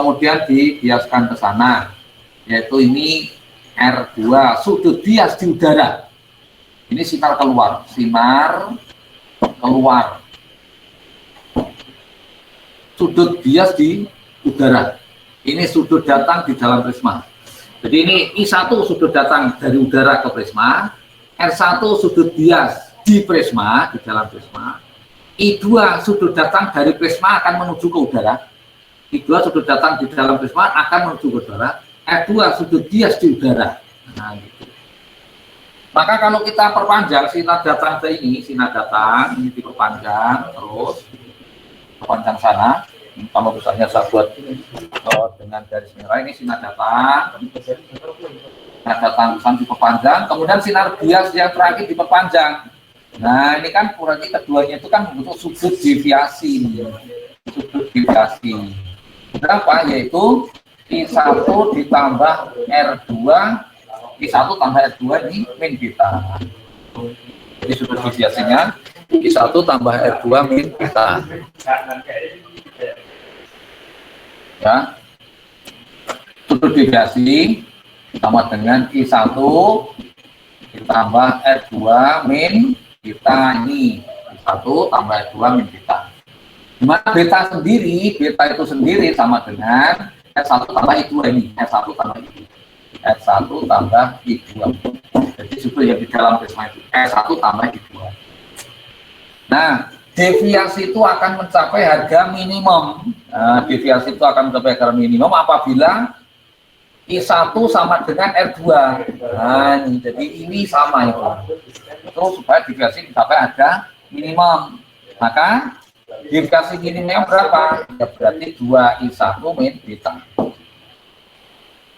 kemudian dibiaskan ke sana, yaitu ini R2, sudut bias di udara. Ini sinar keluar, sudut bias di udara. Ini sudut datang di dalam prisma. Jadi ini I1 sudut datang dari udara ke prisma, R1 sudut bias di prisma, di dalam prisma, I2 sudut datang dari prisma akan menuju ke udara, I2 sudut datang di dalam prisma akan menuju ke udara, R2 sudut bias di udara. Nah, gitu. Maka kalau kita perpanjang sinar datang ke ini, sinar datang ini diperpanjang terus, perpanjang sana. Kalau misalnya saya buat dengan garis merah, ini sinar datang diperpanjang, kemudian sinar bias yang terakhir diperpanjang. Nah, ini kan berarti keduanya itu kan membentuk sudut deviasi. Berapa? Yaitu I1 ditambah R2, I1 tambah R2 ini min beta. Jadi sudut deviasinya I1 tambah R2 min beta. Ya, sudut deviasi sama dengan I1 ditambah R2 min beta, ini I1 tambah R2 min beta. Dimana beta itu sendiri sama dengan R1 tambah I2 ini, R1 tambah I2. R1 tambah I2. Jadi sudut yang di dalam prisma itu R1 tambah I2. Nah, deviasi itu akan mencapai harga minimum. Nah, deviasi itu akan mencapai harga minimum apabila I1 sama dengan R2. Nah, jadi ini sama itu. Terus supaya deviasi mencapai harga minimum. Maka deviasi minimumnya berapa? Ya berarti 2I1 min beta.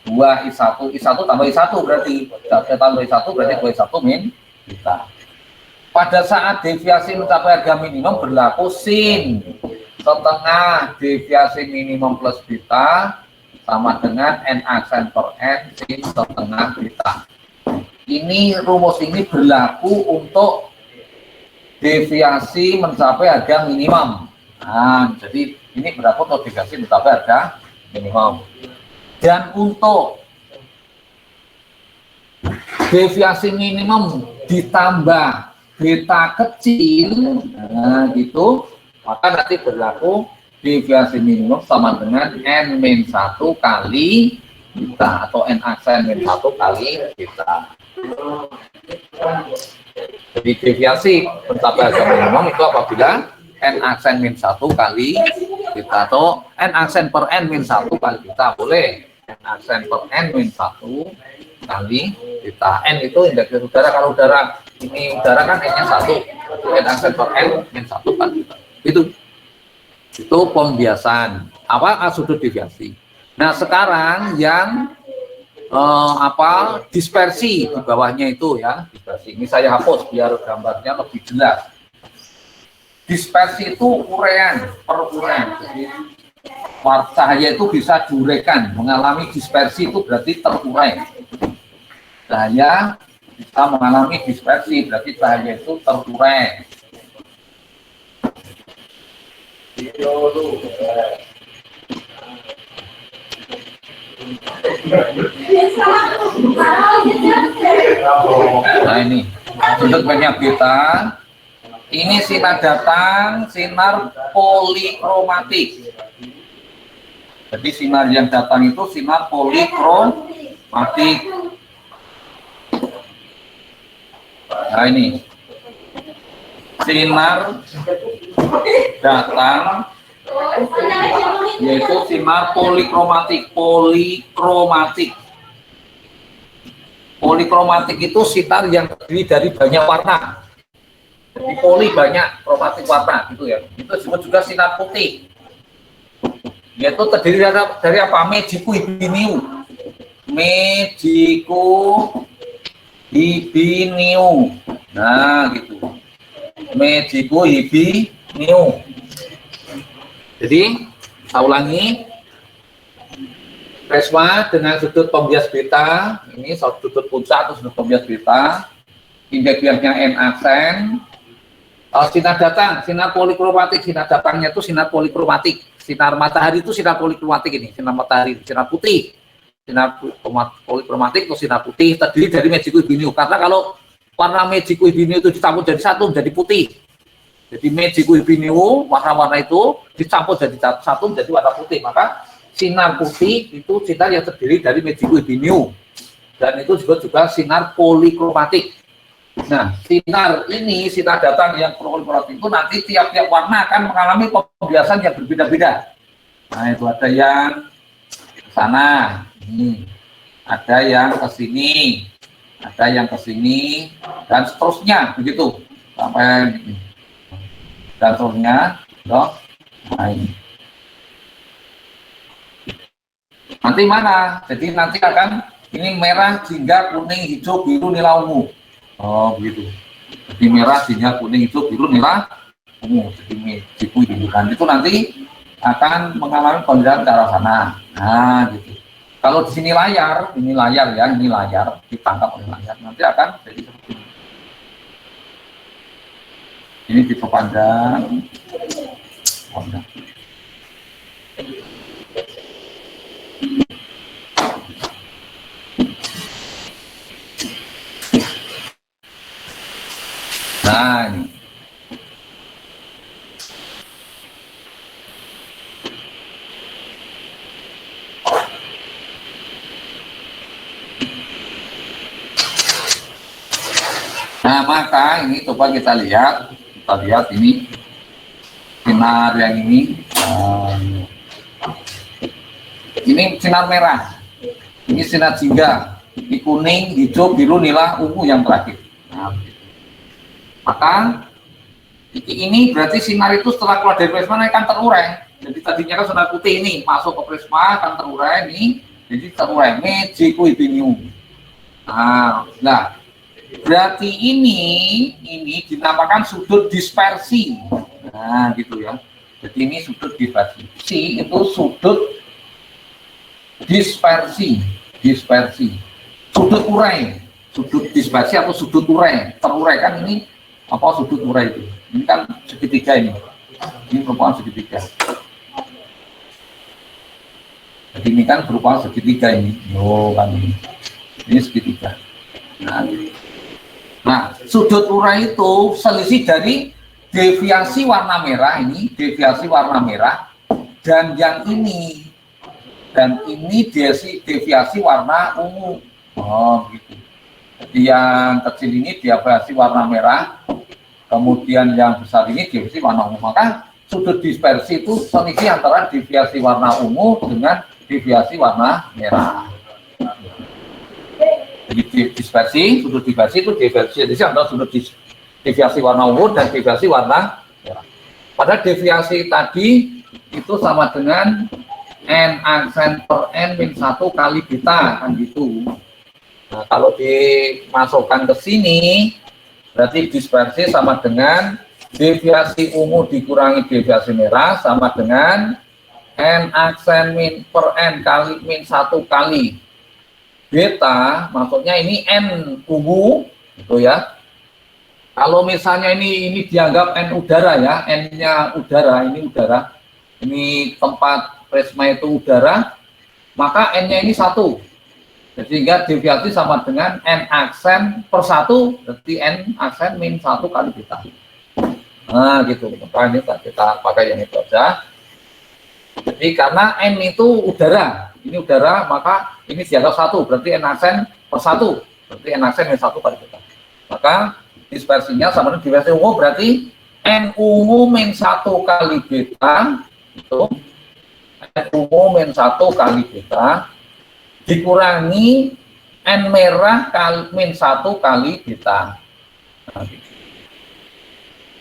2I1 tambah I1 berarti. Tambah I1 berarti 2I1 min beta. Pada saat deviasi mencapai harga minimum berlaku sin setengah deviasi minimum plus beta sama dengan n aksen per n sin setengah beta. Ini rumus ini berlaku untuk deviasi mencapai harga minimum. Nah, jadi ini berlaku untuk deviasi mencapai harga minimum. Dan untuk deviasi minimum ditambah beta kecil, nah gitu, maka nanti berlaku deviasi minimum sama dengan n-1 kali beta atau n aksen -1 kali beta. Jadi deviasi mencapai harga minimum itu apabila n aksen -1 kali beta atau n aksen per n-1 kali beta, boleh n aksen per n-1 kali beta. N itu indeks udara, kalau udara ini udara kan n-nya 1, n aksen per n-1 kali beta. Itu pembiasan apa sudut deviasi. Nah, sekarang yang dispersi di bawahnya itu ya, dispersi. Ini saya hapus biar gambarnya lebih jelas. Dispersi itu perurean. Jadi cahaya itu bisa diuraikan, mengalami dispersi itu berarti terurai. Cahaya bisa mengalami dispersi berarti cahaya itu terurai. Nah, ini sudut banyak beta. Ini sinar datang, sinar polikromatik. Jadi sinar yang datang itu sinar polikromatik. Nah, ini sinar datang yaitu sinar polikromatik. Polikromatik itu sinar yang terdiri dari banyak warna. Jadi poli banyak, kromatik warna gitu ya. Itu disebut juga sinar putih. Yaitu terdiri dari apa? Mejiku hibiniu. Nah, gitu. Mejiku hibiniu. Jadi, saya ulangi. Prisma dengan sudut pembias beta, ini sudut puncak atau sudut pembias beta, indeks biasnya n aksen. Sinar datang, sinar polikromatik, sinar datangnya itu sinar polikromatik. Sinar matahari itu sinar polikromatik ini, sinar matahari, sinar putih. Sinar polikromatik atau sinar putih terdiri dari magic binio. Karena kalau warna magic binio itu dicampur jadi satu menjadi putih. Jadi magic binio warna-warna itu dicampur jadi satu menjadi warna putih. Maka sinar putih itu sinar yang terdiri dari magic binio. Dan itu juga sinar polikromatik. Nah, sinar ini, sinar datang yang polikromatik itu nanti tiap-tiap warna akan mengalami pembiasan yang berbeda-beda. Nah, itu ada yang ke sana, ini. Ada yang ke sini, ada yang ke sini, dan seterusnya, begitu. Sampai ini. Dan seterusnya, loh. Nah, ini. Nanti mana? Jadi nanti akan ini merah, jingga, kuning, hijau, biru, nila, ungu. Oh begitu. Jadi merah, jingga, kuning, hijau, biru, nila, ungu. Jadi dan itu nanti akan mengalami pembiasan ke arah sana. Nah gitu. Kalau di sini layar, ini layar ya, ini layar ditangkap oleh layar. Nanti akan jadi seperti ini. Ini diperpanjang. Nah ini. Nah maka ini coba kita lihat ini sinar yang ini. Ini sinar merah, ini sinar jingga, ini kuning, hijau, biru, nila, ungu yang terakhir. Nah, maka ini berarti sinar itu setelah keluar dari prisma akan terurai. Jadi tadinya kan sinar putih ini masuk ke prisma akan terurai ini, jadi terurai magic binio. Nah, berarti ini dinamakan sudut dispersi. Nah, gitu ya. Jadi ini sudut dispersi. Si itu sudut dispersi. Sudut urai. Sudut dispersi atau sudut urai. Terurai kan ini apa sudut urai itu? Ini kan segitiga ini. Ini merupakan segitiga. Jadi ini kan berupa segitiga ini. Oh, kan ini. Ini segitiga. Nah, sudut urai itu selisih dari deviasi warna merah ini, deviasi warna merah, dan yang ini, dan ini deviasi warna ungu. Oh, gitu. Jadi yang kecil ini deviasi warna merah, kemudian yang besar ini deviasi warna ungu. Maka sudut dispersi itu selisih antara deviasi warna ungu dengan deviasi warna merah. Jadi dispersi, sudut dispersi itu deviasi antara sudut deviasi warna ungu dan deviasi warna merah. Pada deviasi tadi itu sama dengan n aksen per n min 1 kali beta, kan gitu. Nah, kalau dimasukkan ke sini, berarti dispersi sama dengan deviasi ungu dikurangi deviasi merah sama dengan n aksen min per n kali min 1 kali beta, maksudnya ini N ungu, gitu ya. Kalau misalnya ini dianggap N udara ya, N-nya udara, ini tempat prisma itu udara, maka N-nya ini 1. Sehingga deviasi sama dengan N aksen per 1, berarti N aksen min 1 kali beta. Nah gitu, maka ini kita pakai yang itu aja. Jadi karena N itu udara, ini udara, maka ini dianggap 1, berarti N aksen per 1, berarti N aksen min 1 kali beta. Maka dispersinya sama dengan dispersi ungu, berarti N ungu min 1 kali beta, itu N ungu min 1 kali beta, dikurangi N merah kali min 1 kali beta. Nah,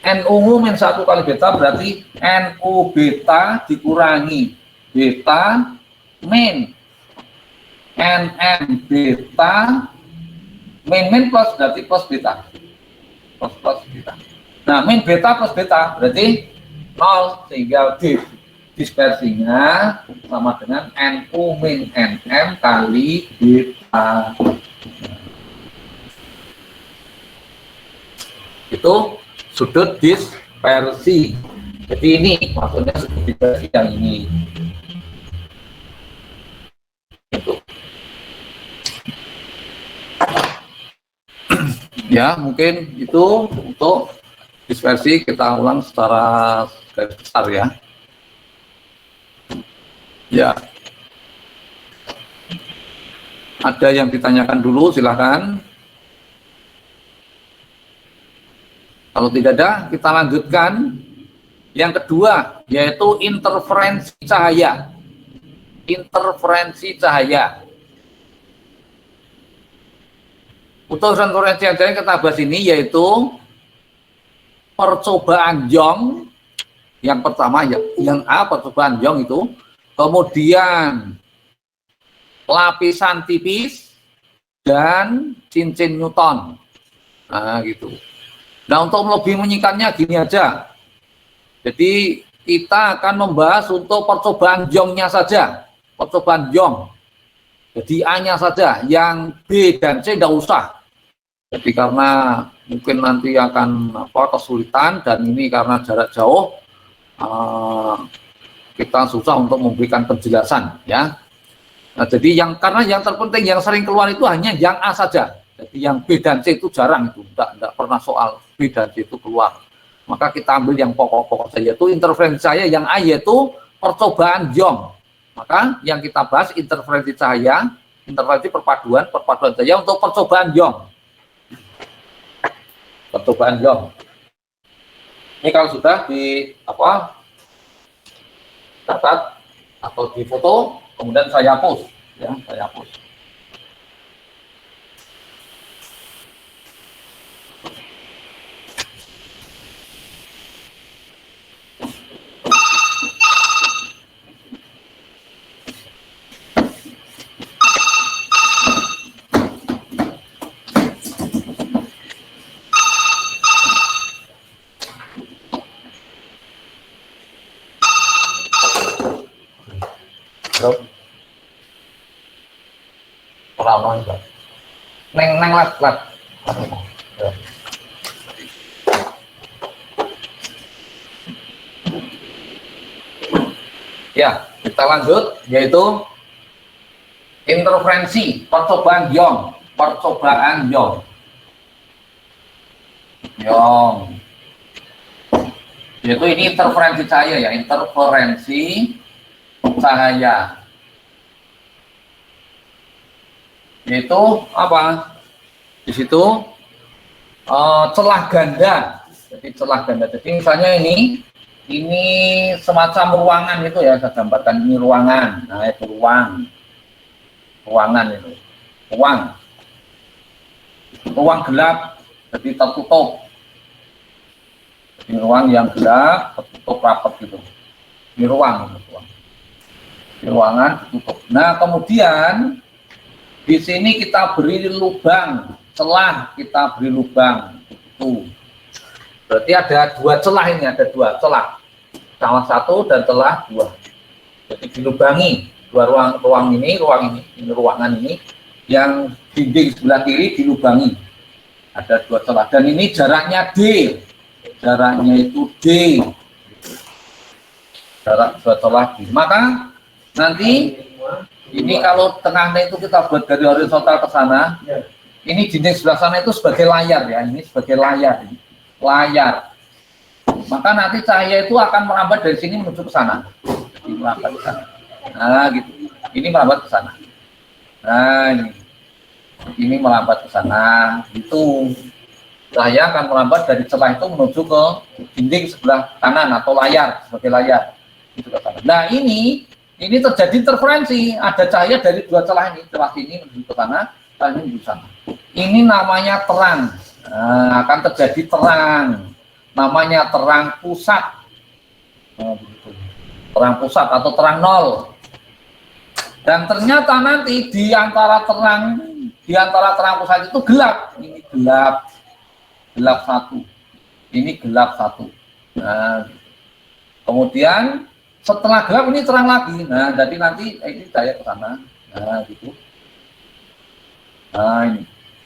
N ungu min 1 kali beta berarti NU beta dikurangi beta min NM beta min plus berarti plus beta. Plus beta. Nah, min beta plus beta berarti 0, sehingga dispersinya sama dengan NU min NM kali beta. Itu sudut dispersi. Jadi ini maksudnya segitiga yang ini. Itu. Ya, mungkin itu untuk dispersi kita ulang secara garis besar ya. Ya. Ada yang ditanyakan dulu, silakan. Kalau tidak ada, kita lanjutkan. Yang kedua, yaitu interferensi cahaya. Interferensi cahaya. Untuk interferensi cahaya yang kita bahas ini yaitu percobaan Young. Yang pertama, yang A, percobaan Young itu. Kemudian lapisan tipis dan cincin Newton. Nah, gitu. Nah, untuk lebih menyingkatnya gini aja. Jadi kita akan membahas untuk percobaan Young-nya saja. Percobaan Young. Jadi A-nya saja, yang B dan C tidak usah. Jadi karena mungkin nanti akan kesulitan dan ini karena jarak jauh kita susah untuk memberikan penjelasan ya. Nah, jadi karena yang terpenting yang sering keluar itu hanya yang A saja. Jadi yang B dan C itu jarang itu, enggak pernah soal B dan C itu keluar. Maka kita ambil yang pokok-pokok saja, yaitu interferensi cahaya. Yang A yaitu percobaan Young. Maka yang kita bahas interferensi cahaya, interferensi perpaduan cahaya untuk percobaan Young. Percobaan Young. Ini kalau sudah di catat atau di foto, kemudian saya hapus, ya, saya hapus. Neng lat. Ya, kita lanjut, yaitu interferensi percobaan Young. Percobaan Young. Yaitu ini interferensi cahaya ya, interferensi cahaya. Yaitu apa? Di situ celah ganda. Jadi celah ganda. Jadi misalnya ini semacam ruangan itu ya, saya gambarkan ini ruangan. Nah, itu ruangan itu. Ruang gelap, jadi tertutup. Jadi ruang yang gelap, tertutup rapat gitu. Ini ruang. Di ruangan tertutup. Nah, kemudian di sini kita beri lubang, celah kita beri lubang. Itu. Berarti ada dua celah ini, ada dua celah. Celah satu dan celah dua. Jadi dilubangi dua ruangan ini ruangan ini, yang dinding sebelah kiri dilubangi. Ada dua celah dan ini jaraknya D. Jaraknya itu D. Jarak dua celah D. Maka nanti ini kalau tengahnya itu kita buat dari horizontal ke sana, ini dinding sebelah sana itu sebagai layar ya, ini sebagai layar. Maka nanti cahaya itu akan merambat dari sini menuju ke sana. Ini merambat ke sana. Nah, gitu. Ini merambat ke sana. Nah, ini merambat ke sana. Itu cahaya akan merambat dari celah itu menuju ke dinding sebelah kanan atau layar, sebagai layar. Itu ke sana. Nah, ini terjadi interferensi, ada cahaya dari dua celah ini, celah ini menuju ke sana, celah ini menuju ke sana. Ini namanya terang. Nah, akan terjadi terang, namanya terang pusat. Nah, terang pusat atau terang nol. Dan ternyata nanti di antara terang pusat itu gelap. Ini gelap satu. Ini gelap satu. Nah, kemudian setelah gelap ini terang lagi. Nah, jadi nanti ini cahaya ke sana. Nah, gitu. Nah,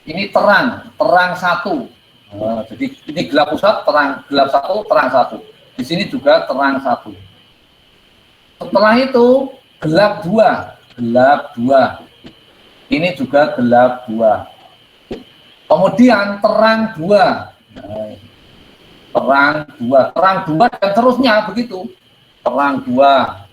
ini terang satu. Nah, jadi ini gelap pusat, gelap satu, terang satu. Di sini juga terang 1. Setelah itu gelap 2, gelap 2. Ini juga gelap 2. Kemudian terang 2. Terang 2, terang 2 dan terusnya begitu. Terang 2.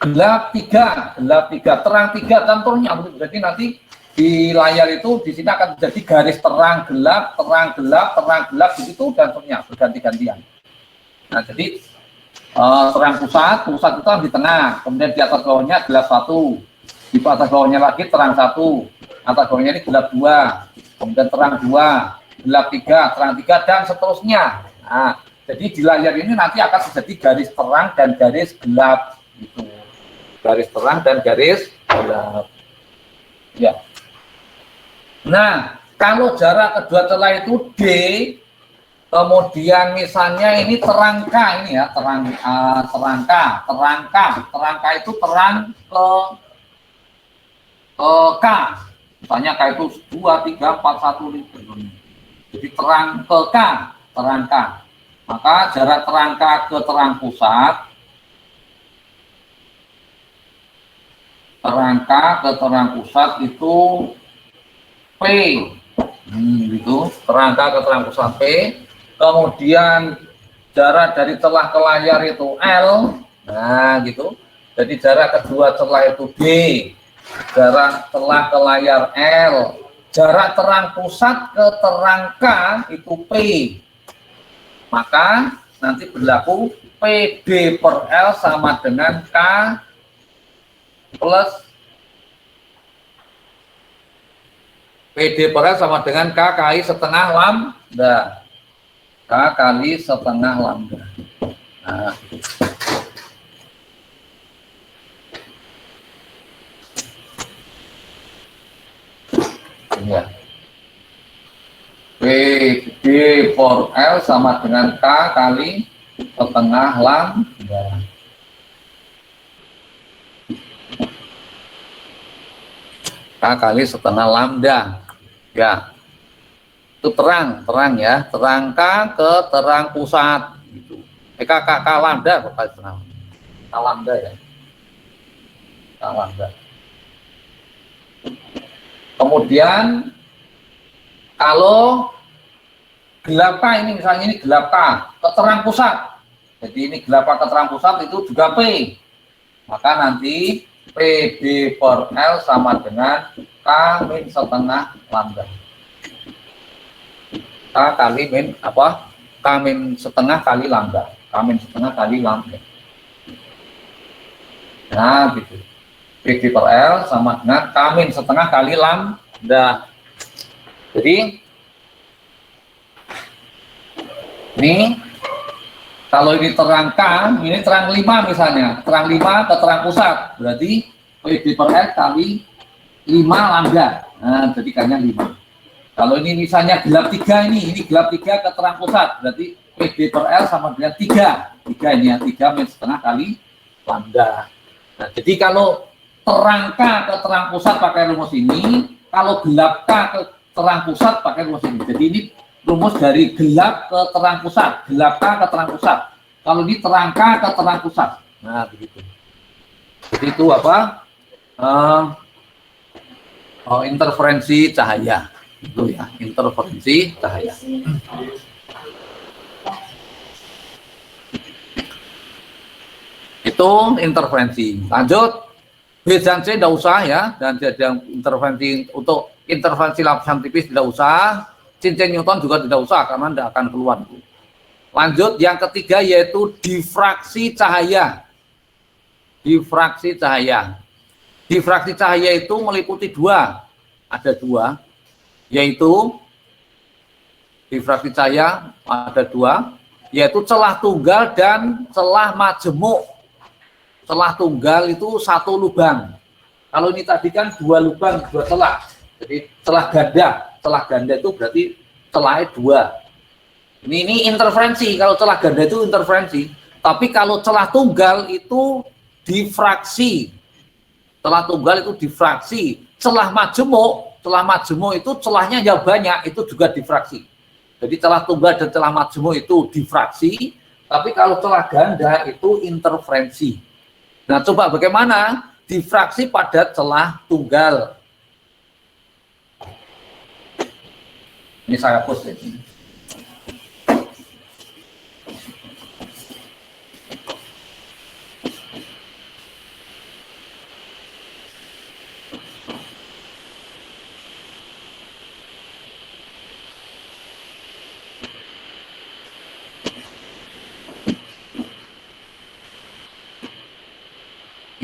Gelap 3, gelap 3, terang 3 dan terusnya. Jadi nanti di layar itu di sini akan menjadi garis terang gelap, terang gelap, terang gelap begitu dan terusnya berganti-gantian. Nah, jadi terang pusat itu di tengah, kemudian di atas bawahnya gelap 1, di atas bawahnya lagi terang 1, atas bawahnya ini gelap 2, kemudian terang 2, gelap 3, terang 3 dan seterusnya. Nah, jadi di layar ini nanti akan terjadi garis terang dan garis gelap gitu. Garis terang dan garis gelap. Ya. Nah, kalau jarak kedua celah itu D, kemudian misalnya ini terang K ini ya, terang K itu terang ke K. Misalnya K itu 2, 3, 4, 1, 5. Jadi terang ke K, terang K. Maka jarak terang K ke terang pusat, terang K ke terang pusat itu P, gitu. Terang K ke terang pusat P. Kemudian jarak dari celah ke layar itu L, nah gitu. Jadi jarak kedua celah itu D, jarak celah ke layar L, jarak terang pusat ke terang K itu P. Maka nanti berlaku PD per L sama dengan K plus PD per L sama dengan K kali setengah lambda. K kali setengah lambda. Nah. Ya. PD per L sama dengan K kali setengah lambda. K kali setengah lambda. Ya. Itu terang ya. Terang K ke terang pusat. Gitu. K lambda. K lambda ya. K lambda. Kemudian kalau gelap K ini misalnya ini gelap K ke terang pusat. Jadi ini gelap K ke terang pusat itu juga P. Maka nanti PD per L sama dengan K min setengah lambda. K kali min apa? K min setengah kali lambda. K min setengah kali lambda. Nah gitu. PD per L sama dengan K min setengah kali lambda. Jadi ini kalau ini terang K, ini terang 5 misalnya, terang 5 ke terang pusat, berarti PD per L kali 5 lambda. Nah, jadi K-nya 5. Kalau ini misalnya gelap 3 ini gelap 3 ke terang pusat, berarti PD per L sama dengan 3. 3 ini ya, 3 min setengah kali lambda. Nah, jadi kalau terang K ke terang pusat pakai rumus ini, kalau gelap K ke terang pusat pakai rumus ini. Jadi ini rumus dari gelap ke terang pusat, gelap K ke terang pusat. Kalau ini terang K ke terang pusat. Nah, begitu. Jadi itu apa? Interferensi cahaya. Itu ya, interferensi cahaya. Itu interferensi. Lanjut. B dan C tidak usah ya, dan yang intervensi untuk intervensi lapisan tipis tidak usah, cincin Newton juga tidak usah karena tidak akan keluar. Lanjut yang ketiga yaitu difraksi cahaya. Difraksi cahaya. Difraksi cahaya itu meliputi ada dua, yaitu difraksi cahaya ada dua, yaitu celah tunggal dan celah majemuk. Celah tunggal itu satu lubang. Kalau ini tadi kan dua lubang, dua celah. Jadi celah ganda itu berarti celahnya dua. Ini interferensi. Kalau celah ganda itu interferensi. Tapi kalau celah tunggal itu difraksi. Celah tunggal itu difraksi. Celah majemuk itu celahnya yang banyak, itu juga difraksi. Jadi celah tunggal dan celah majemuk itu difraksi, tapi kalau celah ganda itu interferensi. Nah, coba bagaimana difraksi pada celah tunggal. Ini saya hapus ini.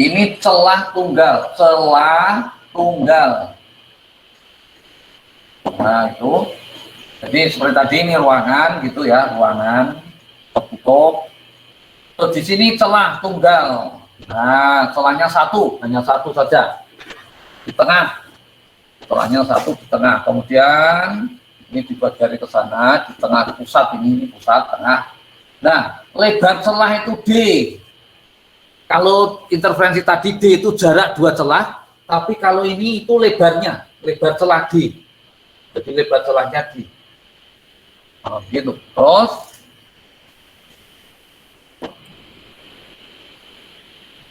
Ini celah tunggal, celah tunggal. Nah, itu. Jadi seperti tadi ini ruangan gitu ya, ruangan tertutup. Terus di sini celah tunggal. Nah, celahnya satu, hanya satu saja. Di tengah. Celahnya satu di tengah. Kemudian ini dibuat garis ke sana, di tengah pusat ini pusat tengah. Nah, lebar celah itu D. Kalau interferensi tadi D itu jarak dua celah, tapi kalau ini itu lebarnya, lebar celah D. Jadi lebar celahnya D. Oh, gitu. Terus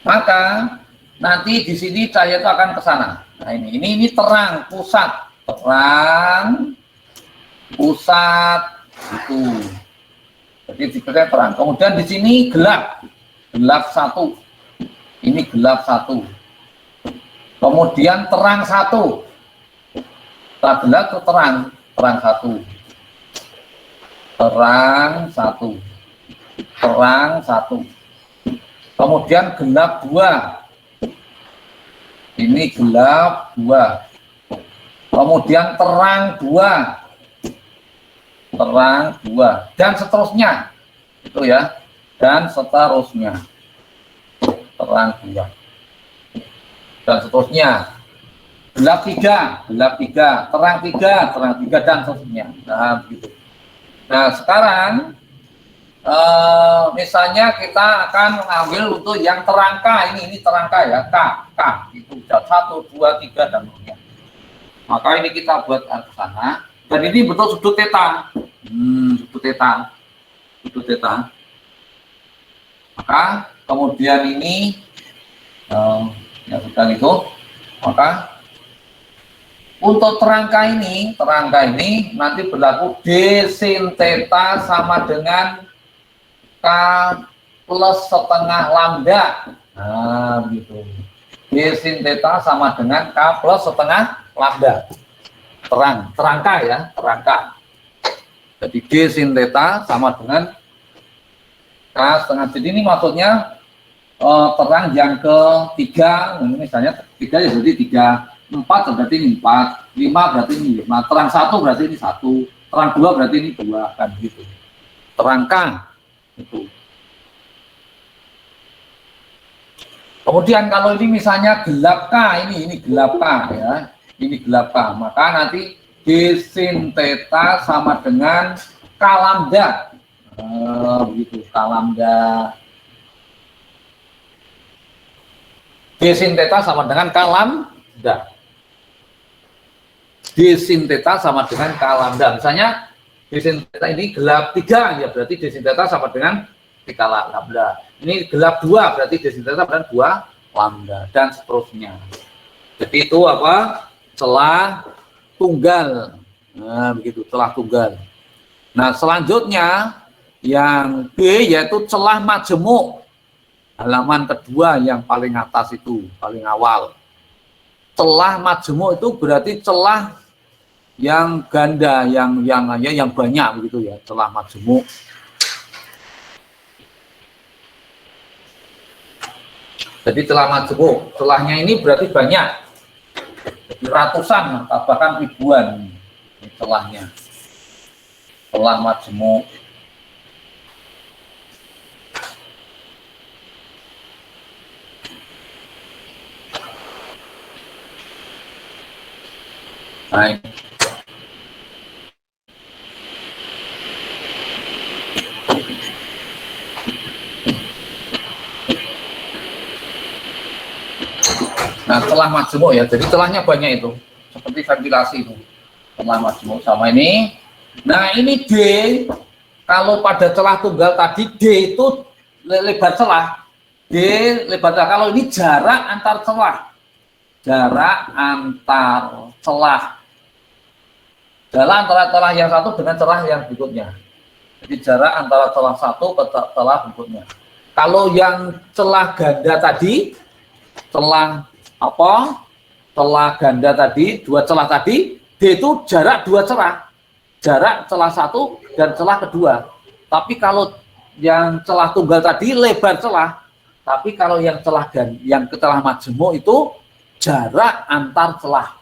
maka nanti di sini cahaya itu akan ke sana. Nah, ini terang pusat, terang pusat itu. Jadi dikira terang. Kemudian di sini gelap, gelap satu. Ini gelap satu. Kemudian terang satu. Setelah gelap ke terang, terang satu. Terang satu. Terang satu. Kemudian gelap dua. Ini gelap dua. Kemudian terang dua. Terang dua. Dan seterusnya. Itu ya. Dan seterusnya. Terang dua. Dan seterusnya. Gelap tiga. Gelap tiga. Terang tiga. Terang tiga. Dan seterusnya. Nah, begitu. Nah, sekarang misalnya kita akan mengambil untuk yang terang K ini terang K ya, K itu 1, 2, 3 dan seterusnya. Maka ini kita buat ke sana dan ini betul sudut theta. Sudut theta. Maka kemudian ini ya sudah itu, maka untuk terangka ini nanti berlaku D sin theta sama dengan K plus setengah lambda. Nah, begitu. D sin theta sama dengan K plus setengah lambda. Terangka ya, terangka. Jadi D sin theta sama dengan K setengah. Jadi ini maksudnya terang yang ketiga, misalnya 3 ya jadi 3. 4 berarti ini 4, 5 berarti ini 5, terang 1 berarti ini 1, terang 2 berarti ini 2, kan gitu. Terangkan itu. Kemudian kalau ini misalnya gelap K, ini gelap K ya, ini gelap K, maka nanti D sin theta sama dengan K lambda, begitu, K lambda. D sin theta sama dengan K lambda. D sin theta sama dengan K lambda. Misalnya D sin theta ini gelap 3 ya berarti D sin theta sama dengan 3 lambda. Ini gelap 2 berarti D sin theta sama dengan 2 lambda dan seterusnya. Jadi itu apa? Celah tunggal. Nah, begitu celah tunggal. Nah, selanjutnya yang B yaitu celah majemuk. Halaman kedua yang paling atas itu, paling awal. Celah majemuk itu berarti celah yang ganda, yang banyak begitu ya, celah majemuk. Jadi celah majemuk, celahnya ini berarti banyak, jadi ratusan, bahkan ribuan celahnya. Celah majemuk. Nah, celah majemuk ya, jadi celahnya banyak itu, seperti ventilasi itu. Celah majemuk sama ini Nah ini D, kalau pada celah tunggal tadi D itu lebar celah, D lebar celah. Kalau ini jarak antar celah, jarak antar celah, jarak antara celah yang satu dengan celah yang berikutnya. Jadi jarak antara celah satu ke celah berikutnya. Kalau yang celah ganda tadi, celah apa? Celah ganda tadi, dua celah tadi, D itu jarak dua celah, jarak celah satu dan celah kedua. Tapi kalau yang celah tunggal tadi lebar celah, tapi kalau yang celah yang ke celah majemuk itu jarak antar celah.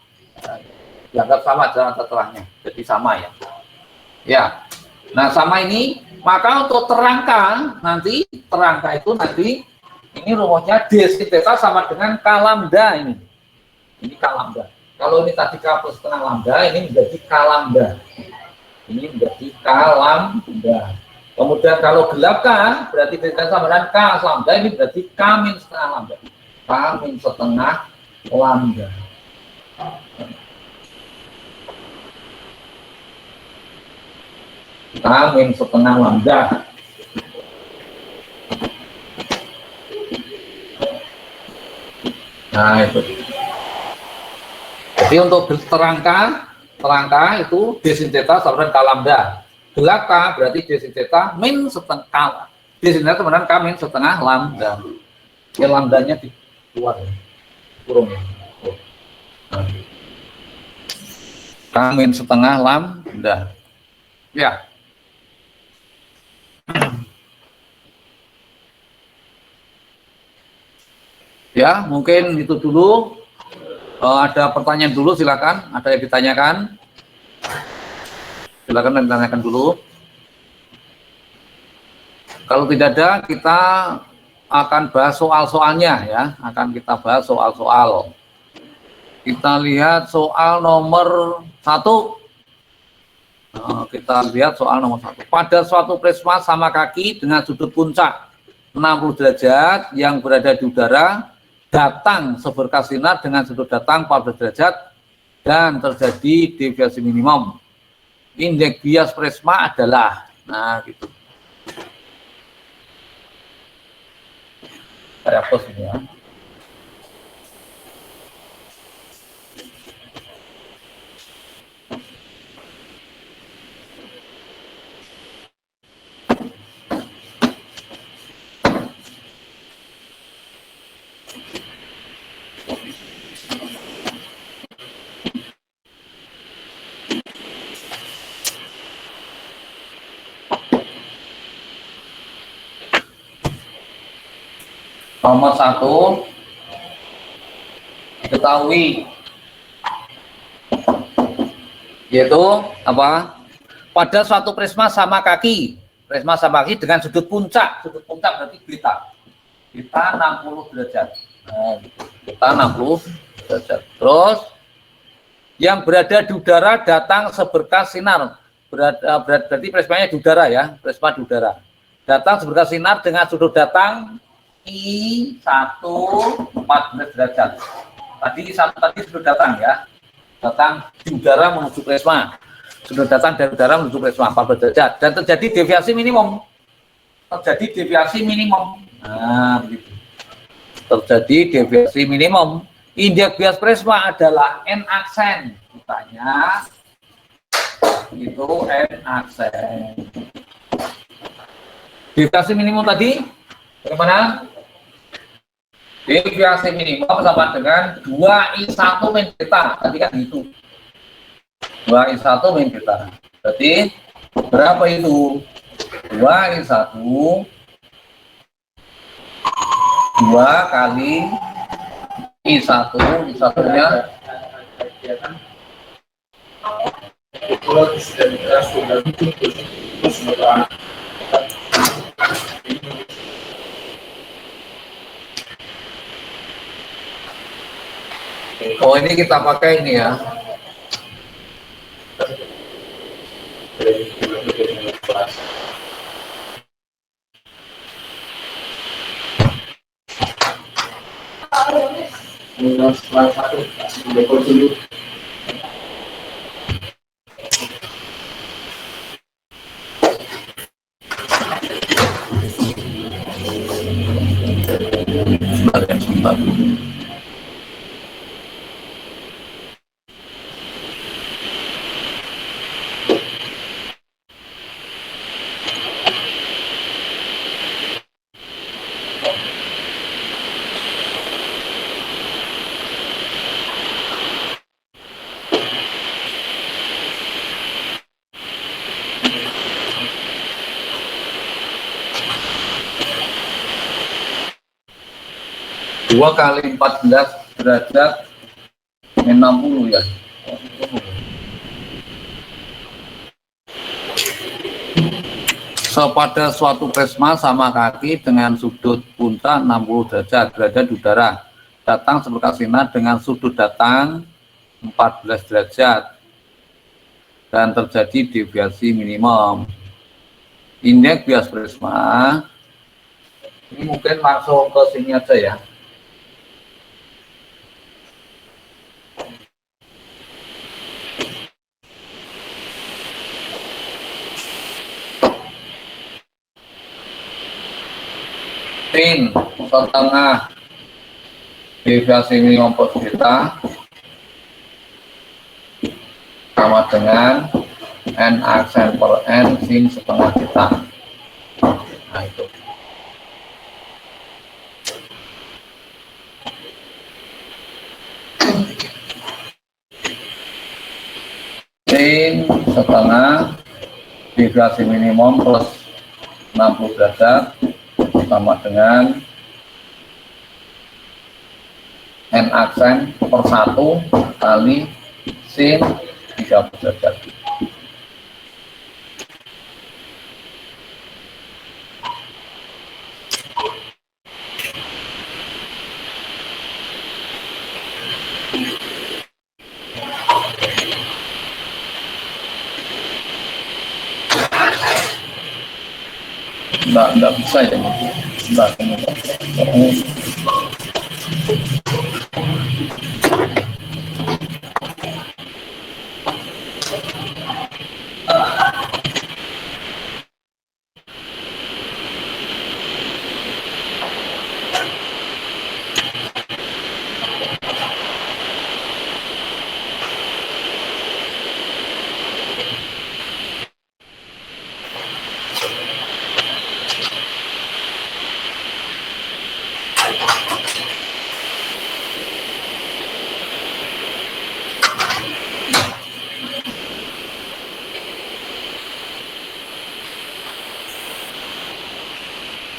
Dianggap sama jarak antar celahnya, jadi sama ya. Ya, nah sama ini. Maka untuk terangka nanti, terangka itu nanti ini rumusnya D sin theta sama dengan K lambda ini. Ini K lambda. Kalau ini tadi K plus setengah lambda, ini menjadi K lambda. Ini menjadi K lambda. Kemudian kalau gelap K, berarti theta sama dengan K lambda, ini berarti K min setengah lambda. K min setengah lambda. K min setengah lambda. Nah itu. Jadi untuk terangka itu D sin theta sama dengan K lambda. Gelap K berarti D sin theta min setengah K. D sin theta sama dengan K min setengah lambda. Ya lambdanya di luar ya. Kurung ya. K min setengah lambda. Ya. Ya, mungkin itu dulu. Ada pertanyaan dulu, silakan. Ada yang ditanyakan? Silakan ditanyakan dulu. Kalau tidak ada, kita akan bahas soal-soalnya ya. Akan kita bahas soal-soal. Kita lihat soal nomor 1. Kita lihat soal nomor 1. Pada suatu prisma sama kaki dengan sudut puncak 60 derajat yang berada di udara, datang seberkas sinar dengan sudut datang 14 derajat dan terjadi deviasi minimum. Indeks bias prisma adalah, nah gitu. Saya hapus ini ya. Nomor 1, diketahui yaitu apa? Pada suatu prisma sama kaki dengan sudut puncak berarti beta 60 derajat. Nah, beta 60 derajat. Terus yang berada di udara datang seberkas sinar. Berarti prismanya di udara ya, prisma di udara. Datang seberkas sinar dengan sudut datang I1 14 derajat. Tadi sudut datang ya. Datang di udara menuju prisma. Sudut datang dari udara menuju prisma 14 derajat dan terjadi deviasi minimum. Nah, begitu. Terjadi deviasi minimum. Indeks bias prisma adalah N aksen. Ditanya itu N aksen. Deviasi minimum tadi bagaimana? Deviasi minimum sama dengan 2I1 min beta. Tadi kan itu 2I1 min beta. Berarti berapa itu? 2I1 2 kali I1, I1-nya oh ini kita pakai ini ya. 2 kali 14 derajat min 60 ya. Pada suatu prisma sama kaki dengan sudut punta 60 derajat berada di udara. Datang seberkas sinar dengan sudut datang 14 derajat dan terjadi deviasi minimum. Indeks bias prisma ini mungkin langsung ke sini aja ya. Sin setengah deviasi minimum pos kita sama dengan n aksen per n sin setengah kita. Nah itu. Sin setengah deviasi minimum plus 60 derajat sama dengan n aksen per 1 kali sin 30 derajat. Enggak bisa ya, enggak.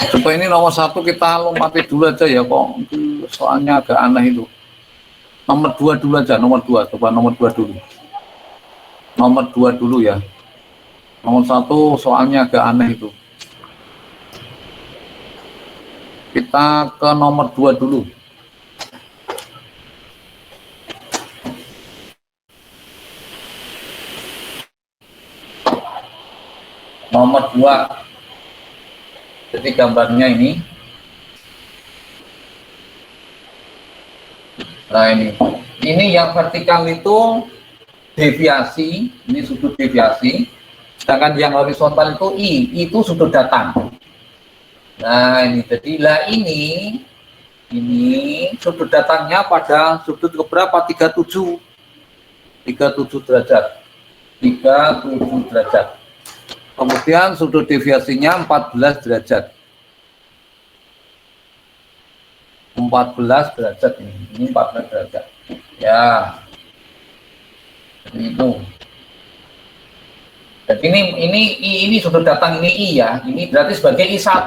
Coba ini nomor 1 kita lompati dulu aja ya, kok soalnya agak aneh itu. Nomor 2 dulu aja, nomor 2, coba nomor 2 dulu. Nomor 2 dulu ya. Nomor 1 soalnya agak aneh itu. Kita ke nomor 2 dulu. Nomor 2. Jadi gambarnya ini. Nah ini yang vertikal itu deviasi, ini sudut deviasi. Sedangkan yang horizontal itu itu sudut datang. Nah ini jadi lah ini sudut datangnya pada sudut keberapa? 37 derajat. 37 derajat. Kemudian sudut deviasinya 14 derajat. 14 derajat ini 14 derajat. Ya. Jadi itu. Jadi ini sudut datang ini I ya. Ini berarti sebagai I1.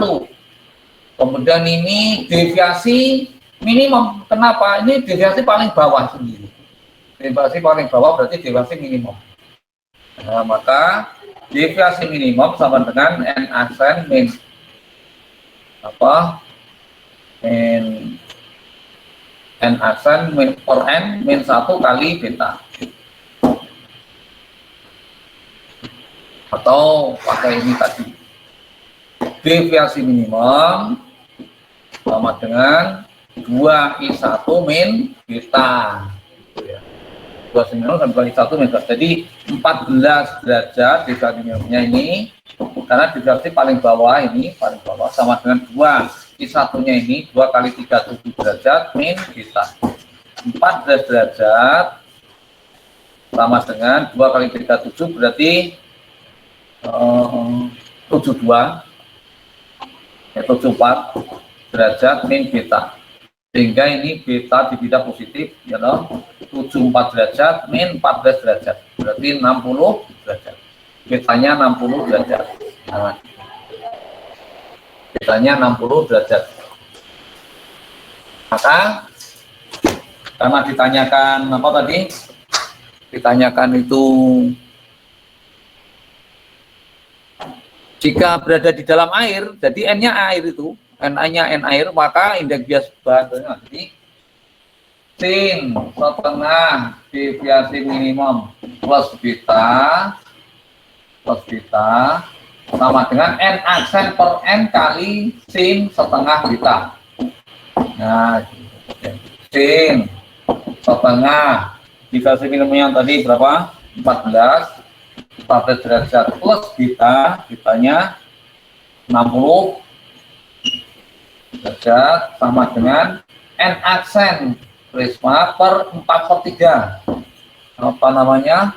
Kemudian ini deviasi minimum. Kenapa? Ini deviasi paling bawah sendiri. Deviasi paling bawah berarti deviasi minimum. Nah, maka deviasi minimum sama dengan n aksen min n aksen min per n min 1 kali beta, atau pakai ini tadi, deviasi minimum sama dengan 2I1 min beta. 2 minus dan 2I1 minus. Jadi 14 derajat deviasi minimumnya ini, karena deviasi paling bawah ini, paling bawah sama dengan 2I1 nya ini 2 kali 37 derajat min beta. 14 derajat sama dengan 2 kali 37 berarti 72 ya, 74 derajat min beta. Sehingga ini beta di beta positif ya loh, 74 derajat min 14 derajat berarti 60 derajat. Betanya 60 derajat. Nah, betanya 60 derajat. Maka karena ditanyakan apa tadi? Ditanyakan itu jika berada di dalam air, jadi N-nya air itu, Na-nya N air, maka indeks bias bahannya jadi sin setengah deviasi minimum plus beta sama dengan N aksen per N kali sin setengah beta. Nah, sin setengah deviasi minimumnya tadi berapa? 14 derajat plus betanya 60 derajat sama dengan N aksen prisma per 4/3. Apa namanya?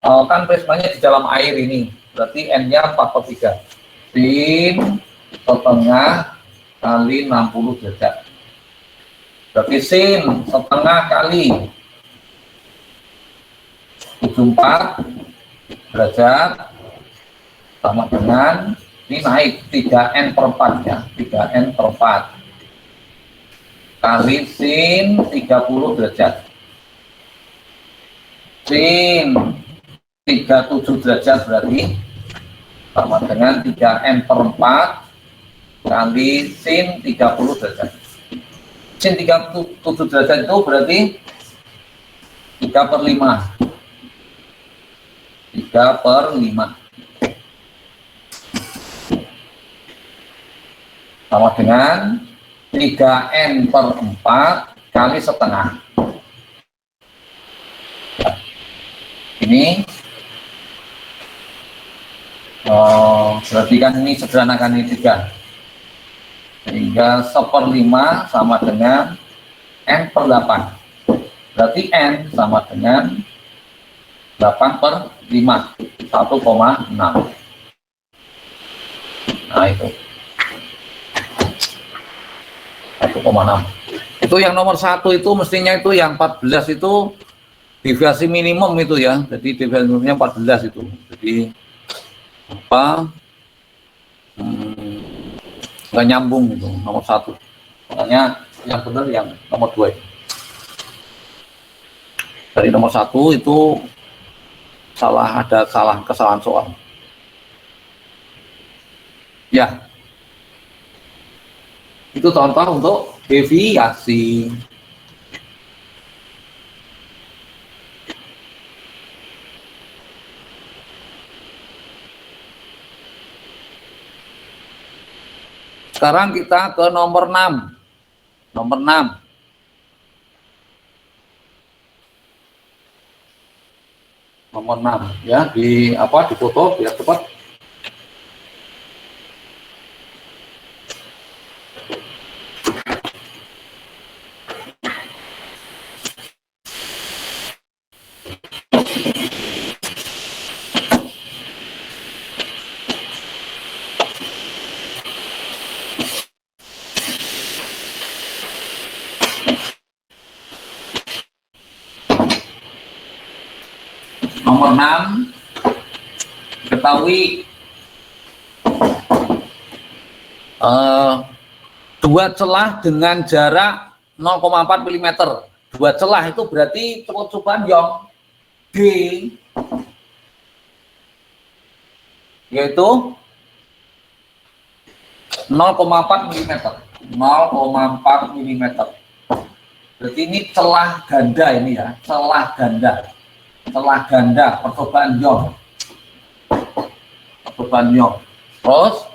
Kan prismanya di dalam air ini, berarti N-nya 4/3. Sin setengah kali 60 derajat. Berarti sin setengah kali 74 derajat sama dengan ini naik 3N per 4 ya, 3N per 4 kali sin 30 derajat. Sin 37 derajat berarti sama dengan 3N per 4 kali sin 30 derajat. Sin 37 derajat itu berarti 3/5. 3/5 sama dengan 3N per 4 kali setengah. Ini berarti kan ini sederhanakan ini 3 sehingga 1/5 sama dengan N per 8. Berarti N sama dengan 8/5, 1,6. Nah itu 1,6. Itu yang nomor 1 itu mestinya itu yang 14 itu deviasi minimum itu ya. Jadi deviasi minimumnya 14 itu. Jadi apa? Nggak nyambung itu nomor 1. Makanya yang benar yang nomor 2 itu. Dari nomor 1 itu ada kesalahan soal. Ya. Itu contoh untuk deviasi. Sekarang kita ke nomor 6. Nomor 6. Nomor 6 ya, di foto biar cepat. Nomor 6, ketahui dua celah dengan jarak 0,4 mm. Dua celah itu berarti cukup-cukupan yang D yaitu 0,4 mm. 0,4 mm. Berarti ini celah ganda ini ya, celah ganda percobaan Young. Terus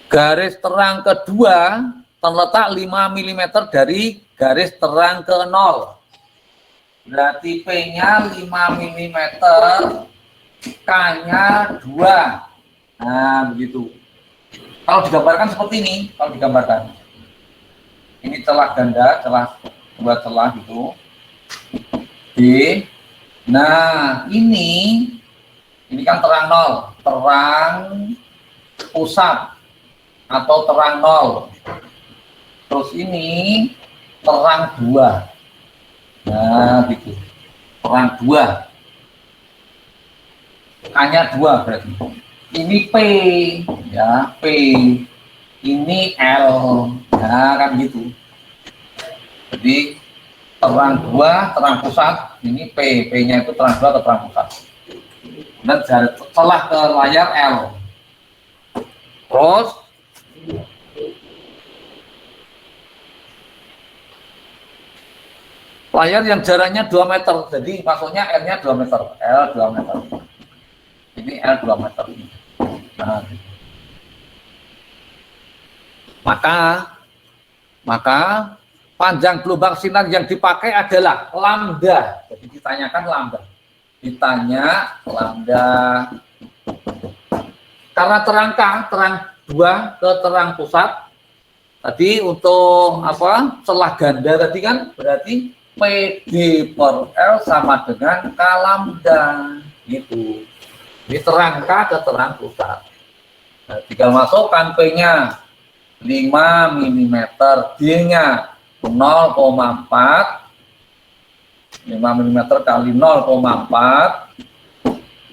garis terang kedua terletak 5 mm dari garis terang ke 0. Berarti P-nya 5 mm, K-nya 2. Nah, begitu. Kalau digambarkan seperti ini, ini celah ganda, dua celah itu D. Nah ini kan terang 0, terang pusat atau terang 0. Terus ini terang 2. Nah gitu, terang 2, K-nya 2 berarti. Ini P ya, P ini L, nah kan gitu. Jadi terang 2, terang pusat, ini P-nya itu terang 2 atau terang pusat. Dan celah ke layar L. Terus layar yang jaraknya 2 meter, jadi maksudnya L-nya 2 meter, L 2 meter. Ini L 2 meter. Nah, maka panjang gelombang sinar yang dipakai adalah lambda. Jadi ditanyakan lambda. Ditanya lambda. Karena terang 2 ke terang pusat. Tadi untuk apa? Celah ganda tadi kan berarti PD per L sama dengan K lambda. Gitu. Ini terang K ke terang pusat. Nah, tinggal masukkan P-nya 5 mm, D-nya 0,4, 5 mm kali 0,4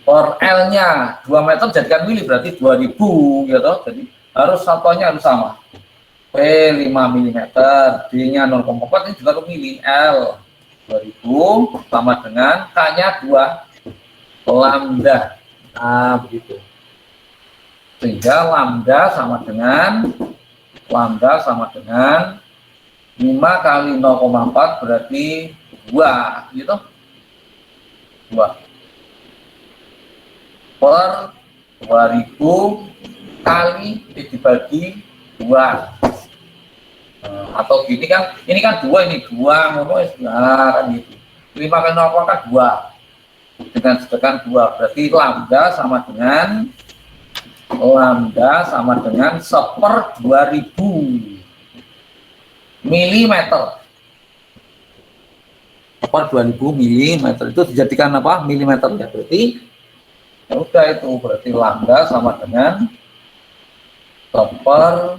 per L-nya 2 meter jadikan mili berarti 2000 gitu. Jadi harus satuannya harus sama. P 5 mm, D-nya 0,4 ini juga mili, L 2000 sama dengan K-nya 2 lambda. Nah, begitu. Sehingga lambda sama dengan 5 kali 0,4 berarti 2 gitu. 2 per 2000 kali dibagi 2. Atau gini kan, ini kan 2, ini 2 kan gitu. 5 kali 0,4 kan 2 dengan sedekatan 2 berarti lambda sama dengan 1/2000 milimeter. Per 2000 milimeter itu dijadikan apa? Milimeter ya. Berarti ya udah itu berarti lambda sama dengan 1/2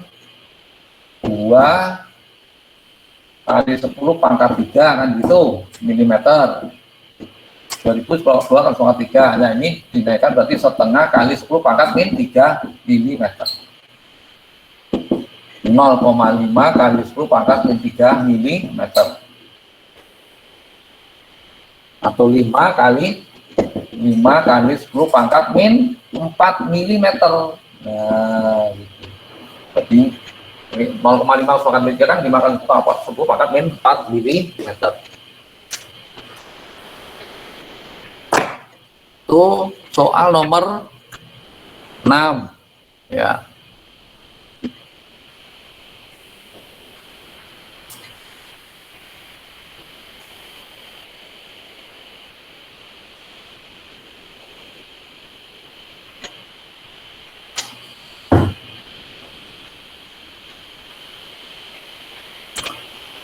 kali 10 pangkat 3 kan gitu milimeter. 2000 2 kali 3. Nah ini dinaikkan berarti setengah kali 10 pangkat min 3 mm. 0,5 kali 10 pangkat min 3 mm. Atau 5 kali 10 pangkat min 4 mm. Nah gitu. Jadi 0,5 pangkat min 3 kan 5 kali 10 pangkat min 4 mm. Itu soal nomor 6 ya.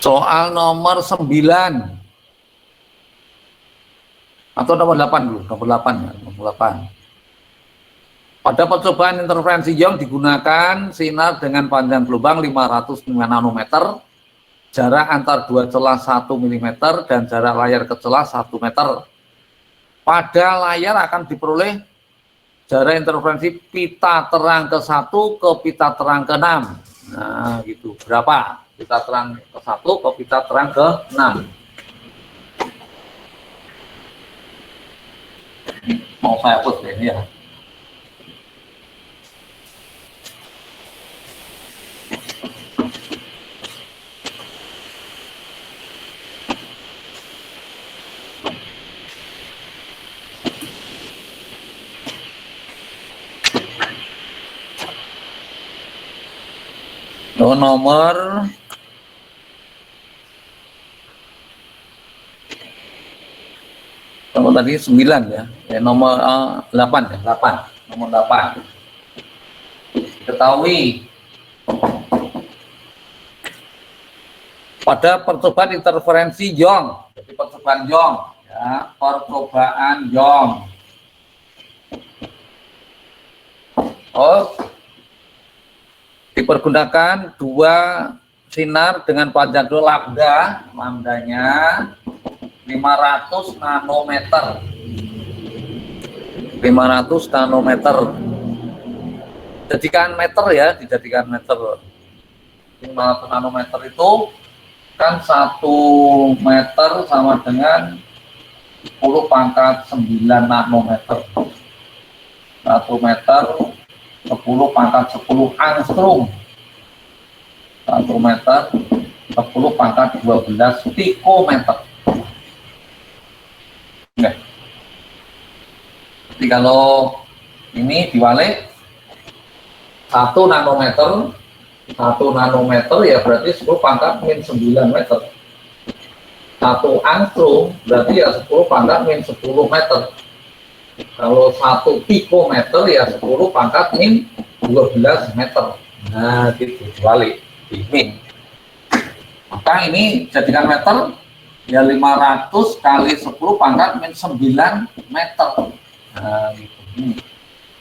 Soal nomor 9 atau nomor 8 dulu, nomor 8 ya, nomor 8. Pada percobaan interferensi Young digunakan sinar dengan panjang gelombang 505 nanometer, jarak antar dua celah 1 mm dan jarak layar ke celah 1 meter. Pada layar akan diperoleh jarak interferensi pita terang ke 1 ke pita terang ke 6. Nah, gitu. Berapa? Pita terang ke 1 ke pita terang ke 6. Mau saya hapus ini ya. Nomor tadi 9 ya, nomor 8 ya, 8, nomor 8. Ketahui pada percobaan interferensi Young, jadi percobaan Young ya, percobaan Young. Dipergunakan dua sinar dengan panjang lambda, lambdanya 500 nanometer. 500 nanometer. Jadikan meter ya, dijadikan meter. 500 nanometer itu kan 1 meter sama dengan 10 pangkat 9 nanometer. 1 meter 10 pangkat 10 angstrom. 1 meter 10 pangkat 12 pikometer. Oke. Jadi kalau ini diwalik 1 nanometer, 1 nanometer ya berarti 10 pangkat min 9 meter. 1 angstrom berarti ya 10 pangkat min 10 meter. Kalau 1 pikometer ya 10 pangkat min 12 meter. Nah, gitu dibalik, di min. Maka ini jadikan meter ya 500 kali 10 pangkat min 9 meter. Nah, gitu.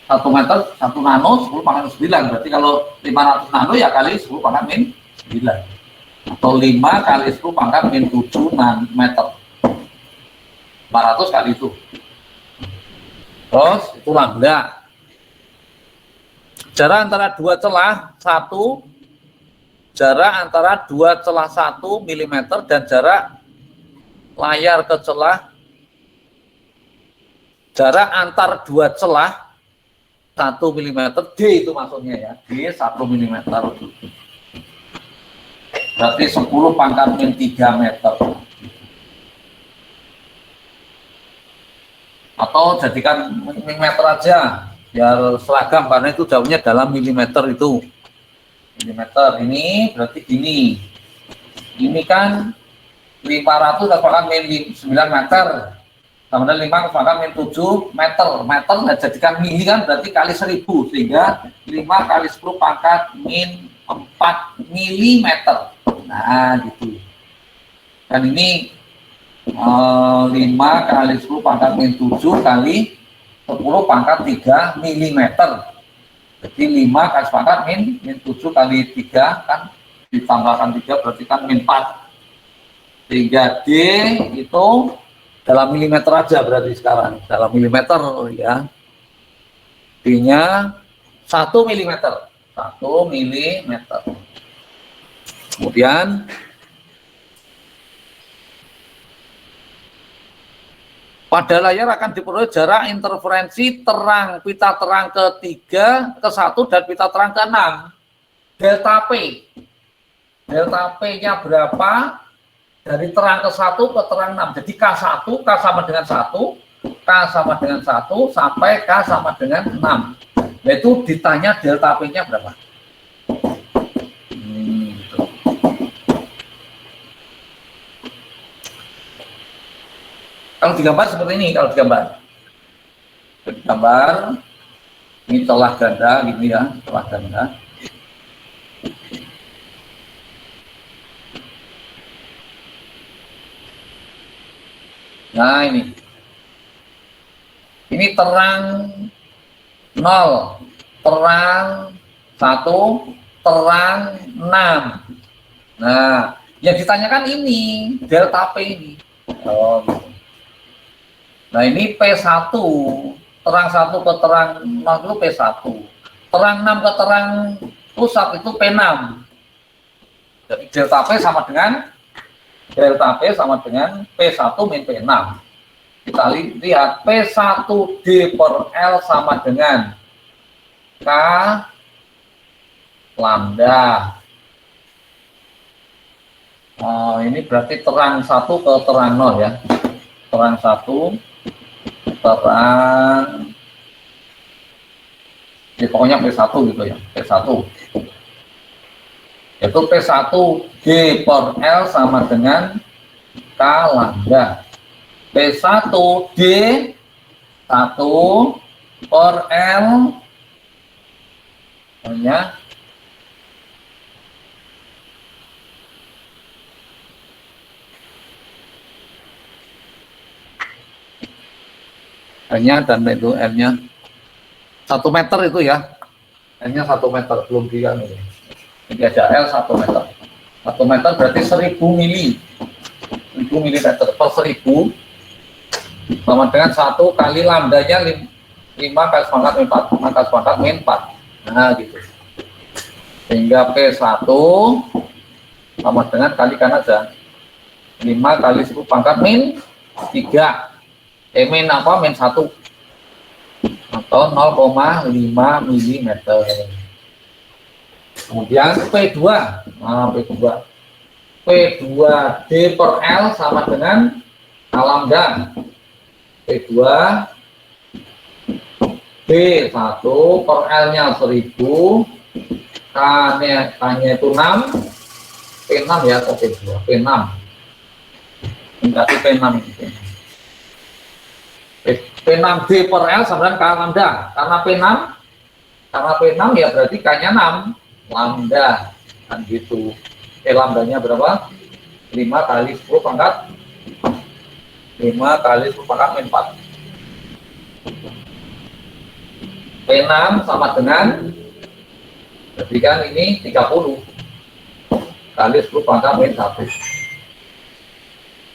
1 meter 1 nano 10 pangkat 9, berarti kalau 500 nano ya kali 10 pangkat min 9, atau 5 kali 10 pangkat min 7 meter. 500 kali itu. Terus itu lambda. Jarak antara dua celah 1, jarak antara dua celah 1 mm, dan jarak layar ke celah, jarak antar dua celah 1 mm, D itu maksudnya ya, D 1 mm. Berarti 10 pangkat min 3 meter. Atau jadikan milimeter aja, biar seragam, karena itu jauhnya dalam milimeter itu. Milimeter, ini berarti gini. Ini kan 500 kali min 9 meter. Sama dengan 5 kali min 7 meter. Meter nggak jadikan mili kan berarti kali 1000, sehingga 5 kali 10 pangkat min 4 milimeter. Nah, gitu. Dan ini 5 kali 10 pangkat min 7 kali 10 pangkat 3 milimeter. Jadi 5 kali pangkat min 7 kali 3 kan ditambahkan 3 berarti kan min 4. Sehingga D itu dalam milimeter aja berarti sekarang, dalam milimeter ya. D-nya 1 milimeter. 1 milimeter. Kemudian pada layar akan diperoleh jarak interferensi terang pita terang ke-3, ke-1, dan pita terang ke-6. Delta P. Delta P-nya berapa? Dari terang ke-1 ke terang 6. Jadi K1, K sama dengan 1, K sama dengan 1, sampai K sama dengan 6. Yaitu ditanya delta P-nya berapa? Kalau digambar seperti ini, kalau digambar ini celah ganda gitu ya, celah ganda. Nah ini terang 0, terang 1, terang 6. Nah, yang ditanyakan ini delta P ini. Oh, gitu. Nah ini P1, terang 1 ke terang 0 itu P1, terang 6 ke terang pusat itu P6. Jadi delta P sama dengan P1 min P6. Kita lihat P1D per L sama dengan K lambda. Oh, ini berarti terang 1 ke terang 0 ya. Terang 1 terang, ya pokoknya P1 gitu ya, P1 yaitu P1 G per L sama dengan K lambda. P1 D 1 per L hanya L-nya dan itu L-nya 1 meter itu ya. L-nya 1 meter, belum dia ini. Ini aja L 1 meter. 1 meter berarti 1000 mili. 1000 milimeter per 1000 sama dengan 1 kali lambdanya 5 kali pangkat min 4. 5 kali pangkat min 4. Nah, gitu. Sehingga P1 sama dengan kalikan aja. 5 kali 10 pangkat min 3. Min apa? Min 1. Atau 0,5 mm. Kemudian P2. Nah, P2. P2 D per L sama dengan A lambda. P2 B1 per L-nya 1000, K-nya itu 6, P6 ya, atau P2, P6. Berarti P6 itu. P6D per L sama dengan K lambda. Karena P6 ya berarti K-nya 6, lambda. Kan gitu. Lambdanya berapa? 5 kali 10 pangkat 5 kali 10 pangkat min 4. P6 sama dengan, berarti kan ini 30 kali 10 pangkat min 1.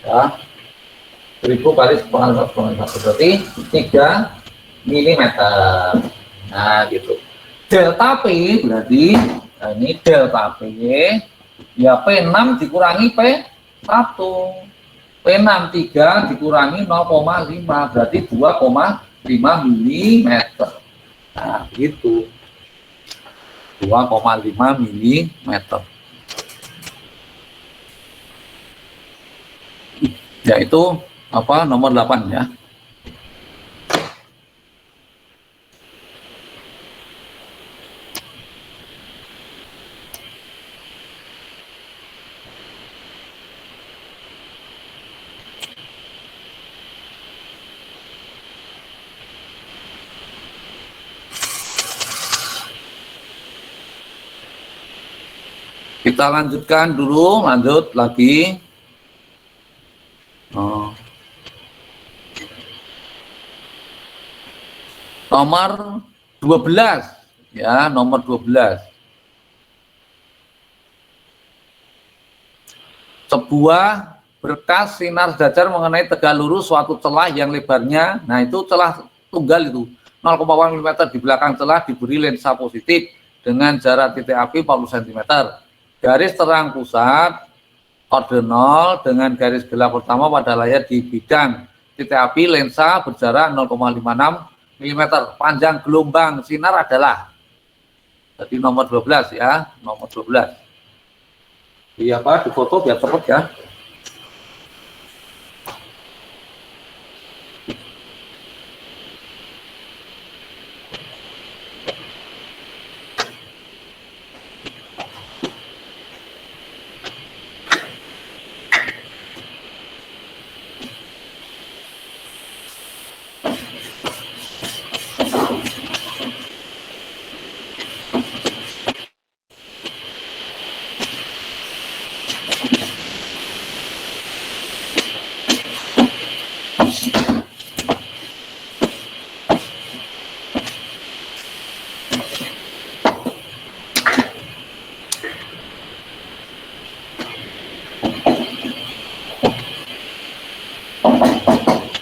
Ya, 1000 kali 10 pangkat min 1 berarti 3 mm. Nah, gitu. Delta P berarti, nah ini delta P ya P6 dikurangi P1. P6 3 dikurangi 0,5 berarti 2,5 mm. Nah, gitu. 2,5 mm. Yaitu apa? Nomor 8 ya. Kita lanjutkan dulu, lanjut lagi. Nomor 12 ya, nomor 12. Sebuah berkas sinar dajar mengenai tegak lurus suatu celah yang lebarnya, nah itu celah tunggal itu 0,1 mm di belakang celah diberi lensa positif dengan jarak titik api 40 cm. Garis terang pusat orde 0 dengan garis gelap pertama pada layar di bidang titik api lensa berjarak 0,56 mm. Panjang gelombang sinar adalah, jadi nomor 12 ya, nomor 12. Iya apa, di foto biar cepet ya.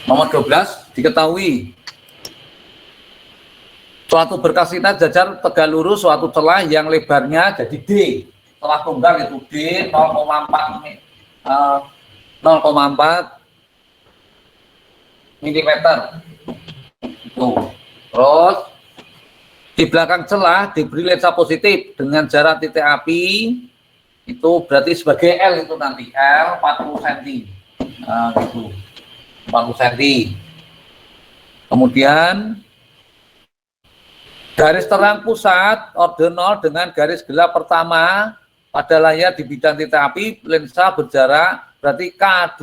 Nomor 12, diketahui suatu berkas sinar jajar tegak lurus suatu celah yang lebarnya jadi D, celah tunggal itu D 0,4 mm. Tuh. Terus di belakang celah diberi lensa positif dengan jarak titik api itu berarti sebagai L itu nanti L 40 cm. Nah, gitu. 40 cm. Kemudian garis terang pusat orde 0 dengan garis gelap pertama pada layar di bidang titik api lensa berjarak berarti K2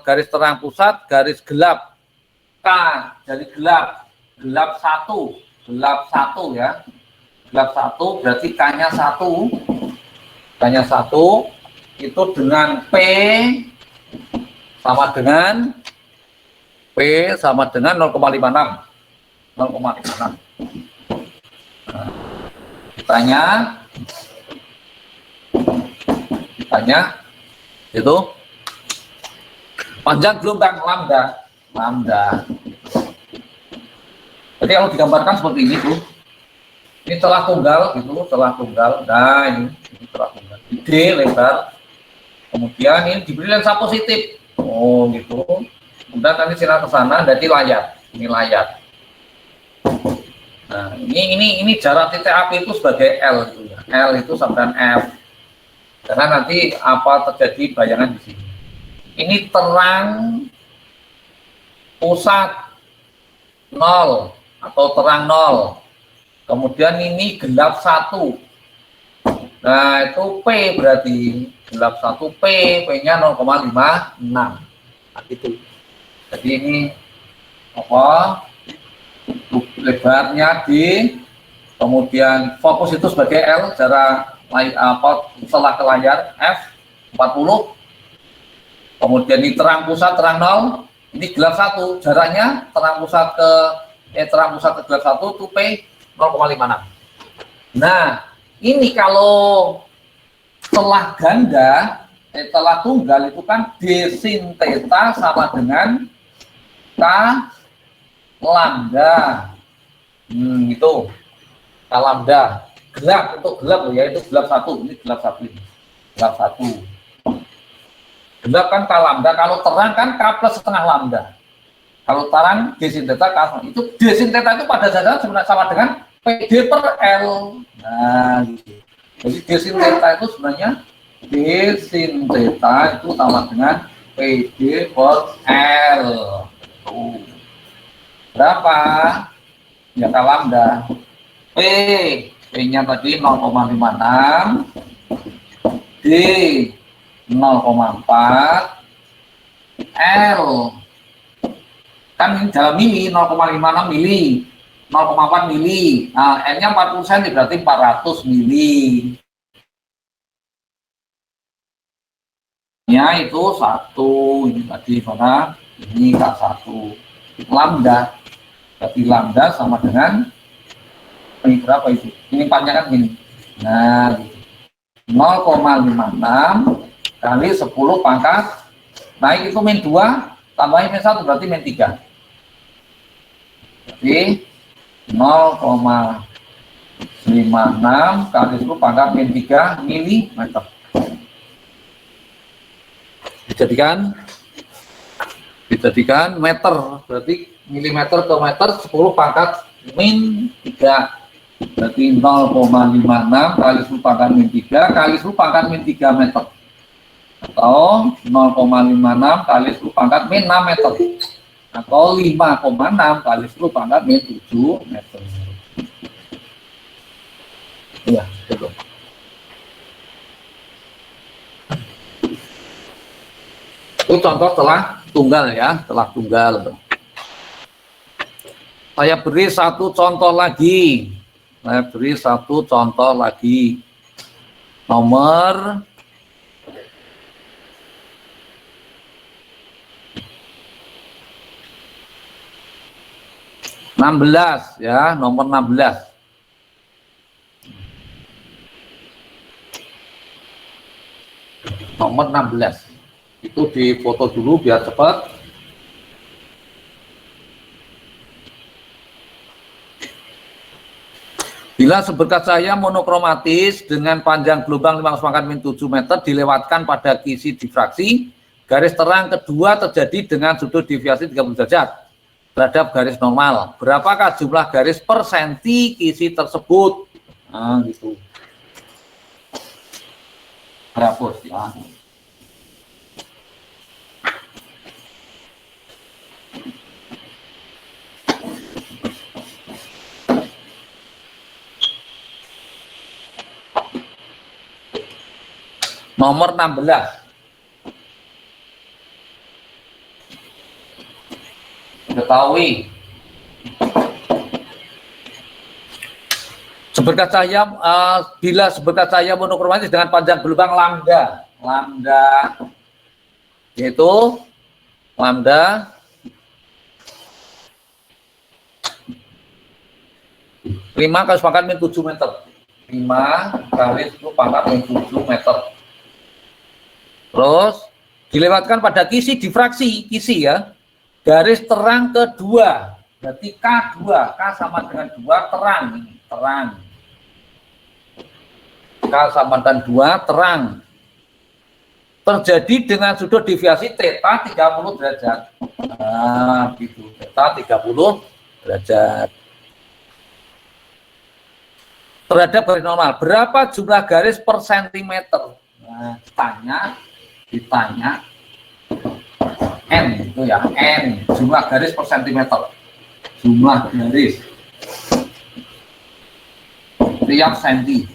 garis terang pusat garis gelap K jadi gelap 1 ya, gelap 1 berarti K-nya 1 itu dengan P sama dengan 0,56. Nah, ditanya itu panjang gelombang lambda. Jadi kalau digambarkan seperti ini tuh, Ini celah tunggal gitu, celah tunggal. Nah ini celah tunggal. D lebar. Kemudian ini diberi lensa positif. Oh gitu. Kemudian nanti sinar ke sana, jadi layar. Ini layar. Nah ini jarak titik api itu sebagai L gitu ya. L itu sama dengan F. Karena nanti apa terjadi bayangan di sini. Ini terang pusat 0 atau terang 0. Kemudian ini gelap 1. Nah, itu P berarti gelap 1 P, P-nya 0,56. Nah, itu. Jadi ini apa? Lebarnya D, kemudian fokus itu sebagai L, jarak setelah ke layar F 40. Kemudian ini terang pusat terang 0, ini gelap 1, jaraknya terang pusat ke gelap 1 itu P 0,56. Nah, ini kalau telah ganda, telah tunggal itu kan D sin theta sama dengan K lambda. Itu K lambda. Gelap, untuk gelap ya, itu gelap 1, ini gelap 1 ini. Gelap 1. Gelap kan K lambda, kalau terang kan K plus setengah lambda. Kalau terang D sin theta K, itu D sin theta itu pada dasarnya sebenarnya sama dengan PD per L. Nah, gitu. Jadi D sin theta itu sebenarnya D sin theta itu sama dengan PD per L. Tuh. Berapa? Ya K lambda. P-nya tadi 0,56. D 0,4. L kan dalam mili 0,56 mili. 0,4 mili. Nah, N-nya 40 cm berarti 400 mili. Ya, itu 1. Ini tadi mana? Ini K1. Lambda. Berarti lambda sama dengan ini berapa itu? Ini panjangnya kan gini. Nah, 0,56 kali 10 pangkat naik itu min 2 tambahin min 1 berarti min 3. Jadi 0,56 kali 10 pangkat min 3 mm. Dijadikan meter, berarti milimeter ke meter 10 pangkat min 3. Berarti 0,56 kali 10 pangkat min 3 kali 10 pangkat min 3 meter. Atau 0,56 kali 10 pangkat min 6 meter. Atau 5,6 kali 10 pangkat min 7 meter. Iya, betul. Itu contoh telah tunggal ya, telah tunggal. Saya beri satu contoh lagi. Nomor 16 ya, nomor 16. Nomor 16. Itu difoto dulu biar cepat. Bila seberkas cahaya monokromatis dengan panjang gelombang 5,7 meter dilewatkan pada kisi difraksi, garis terang kedua terjadi dengan sudut deviasi 30 derajat terhadap garis normal. Berapakah jumlah garis per senti kisi tersebut? Nah, gitu. Hapus ya. Nomor 16. Ketahui seberkas cahaya bila seberkas cahaya monokromatis dengan panjang gelombang lambda yaitu lambda 5 kali 10 pangkat min 7 meter. 5 kali 10 pangkat min 7 meter. Terus dilewatkan pada kisi difraksi, kisi ya. Garis terang kedua, berarti K2, K sama dengan 2 terang, terang. K sama dengan 2, terang. Terjadi dengan sudut deviasi theta 30 derajat. Nah, gitu. Theta 30 derajat. Terhadap garis normal, berapa jumlah garis per sentimeter? Nah, ditanya N itu ya, N jumlah garis per sentimeter. Jumlah garis tiap senti.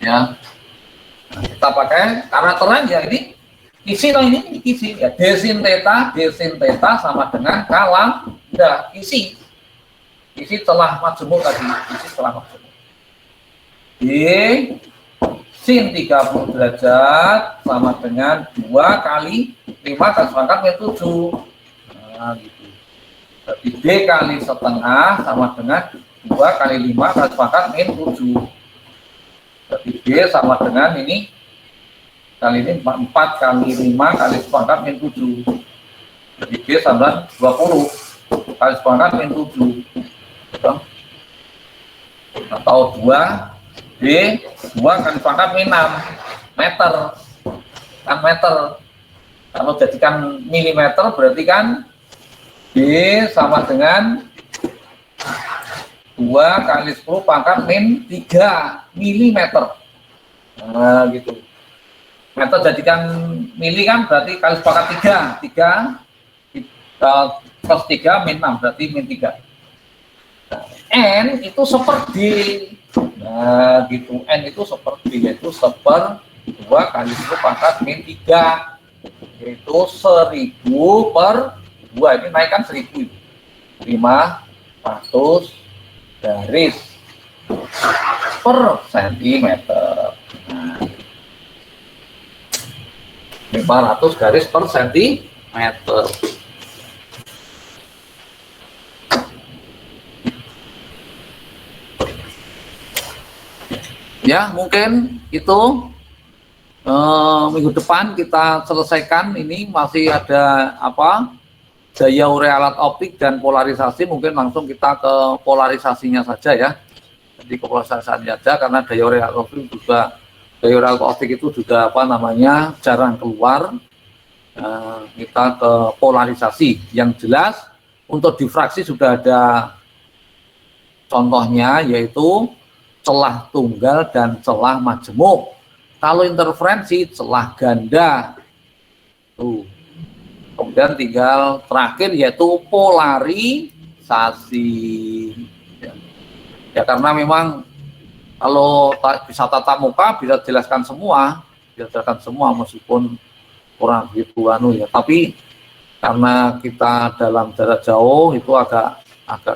Ya. Nah, kita pakai karena terang ya ini isi loh, ini isi ya, d sin theta sama dengan k lambda, isi telah majemuk tadi, isi telah majemuk. D sin 30 derajat sama dengan 2 kali 5 garis pangkat min 7. Nah, gitu. Jadi D kali setengah sama dengan 2 kali 5 garis pangkat min 7. Jadi D sama dengan ini kali ini 4 kali 5 kali pangkat min 7. Jadi D sama 20 kali pangkat min 7. Atau 2 D 2 kali pangkat min 6 meter. Kan meter. Kalau jadikan milimeter berarti kan D sama dengan 2 kali 10 pangkat min 3 milimeter. Nah, gitu. Meter jadikan mili kan berarti kali pangkat 3 plus 3 min 6 berarti min 3. Nah, N itu seperti, nah gitu, N itu seperti, yaitu 1/2 kali 10 pangkat min 3, yaitu 1000 per 2, ini naikkan 1000, 500 garis per sentimeter. Nah, 500 garis per sentimeter. Ya, mungkin itu minggu depan kita selesaikan. Ini masih ada apa, daya urei alat optik dan polarisasi. Mungkin langsung kita ke polarisasinya saja ya. Jadi ke polarisasinya saja, karena daya urei alat optik juga, daya urei alat optik itu juga apa namanya, jarang keluar. Kita ke polarisasi. Yang jelas untuk difraksi sudah ada contohnya, yaitu celah tunggal dan celah majemuk. Kalau interferensi celah ganda. Tuh. Kemudian tinggal terakhir yaitu polarisasi. Ya, karena memang kalau bisa tatap muka bisa jelaskan semua, meskipun kurang gitu ya. Tapi karena kita dalam jarak jauh itu agak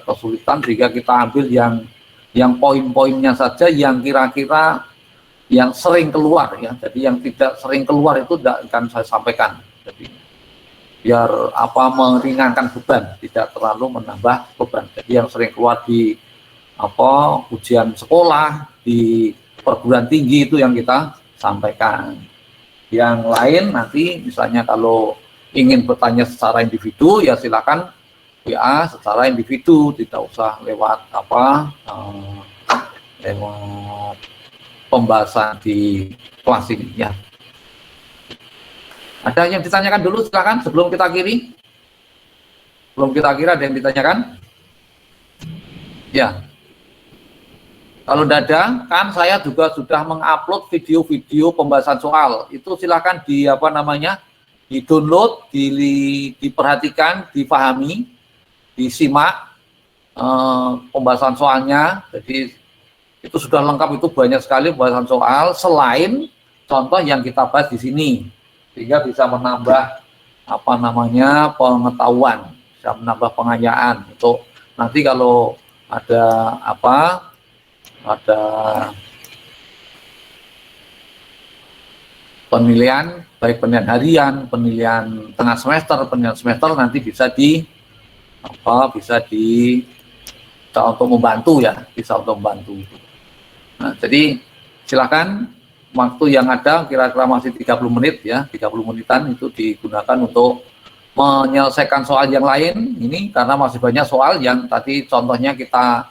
kesulitan, sehingga kita ambil yang poin-poinnya saja, yang kira-kira yang sering keluar ya. Jadi yang tidak sering keluar itu tidak akan saya sampaikan. Jadi biar apa, meringankan beban, tidak terlalu menambah beban. Jadi yang sering keluar di apa, ujian sekolah, di perguruan tinggi itu yang kita sampaikan. Yang lain nanti misalnya kalau ingin bertanya secara individu ya silakan WA secara individu, tidak usah lewat apa, lewat pembahasan di kelas ini ya. Ada yang ditanyakan dulu, silakan sebelum kita akhiri. Belum kita akhiri, ada yang ditanyakan? Ya. Kalau tidak ada, kan saya juga sudah mengupload video-video pembahasan soal. Itu silakan di apa namanya, di-download, diperhatikan, dipahami, disimak pembahasan soalnya. Jadi itu sudah lengkap, itu banyak sekali pembahasan soal selain contoh yang kita bahas di sini, sehingga bisa menambah apa namanya, pengetahuan, bisa menambah pengayaan untuk nanti kalau ada apa, ada penilaian, baik penilaian harian, penilaian tengah semester, penilaian semester, nanti bisa di apa, bisa untuk membantu ya, bisa untuk membantu. Nah, jadi silakan, waktu yang ada kira-kira masih 30 menit ya, 30 menitan itu digunakan untuk menyelesaikan soal yang lain ini, karena masih banyak soal yang tadi contohnya kita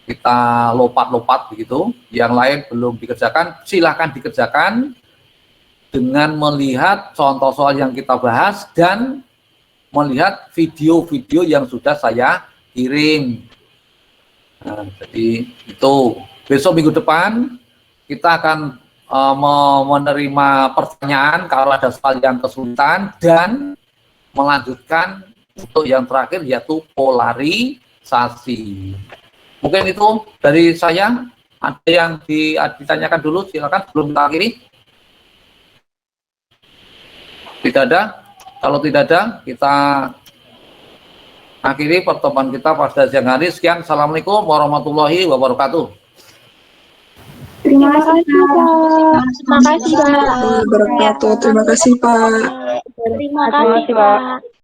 kita lompat-lompat begitu. Yang lain belum dikerjakan, silakan dikerjakan dengan melihat contoh soal yang kita bahas dan melihat video-video yang sudah saya kirim. Nah, jadi itu besok minggu depan kita akan menerima pertanyaan kalau ada soal yang kesulitan dan melanjutkan untuk yang terakhir yaitu polarisasi. Mungkin itu dari saya. Ada yang ditanyakan dulu, silakan sebelum kita akhiri. Tidak ada. Kalau tidak ada, kita akhiri pertemuan kita pada siang hari. Sekian. Assalamualaikum warahmatullahi wabarakatuh. Terima kasih, Pak. Terima kasih, Pak. Terima kasih, Pak. Terima kasih, Pak.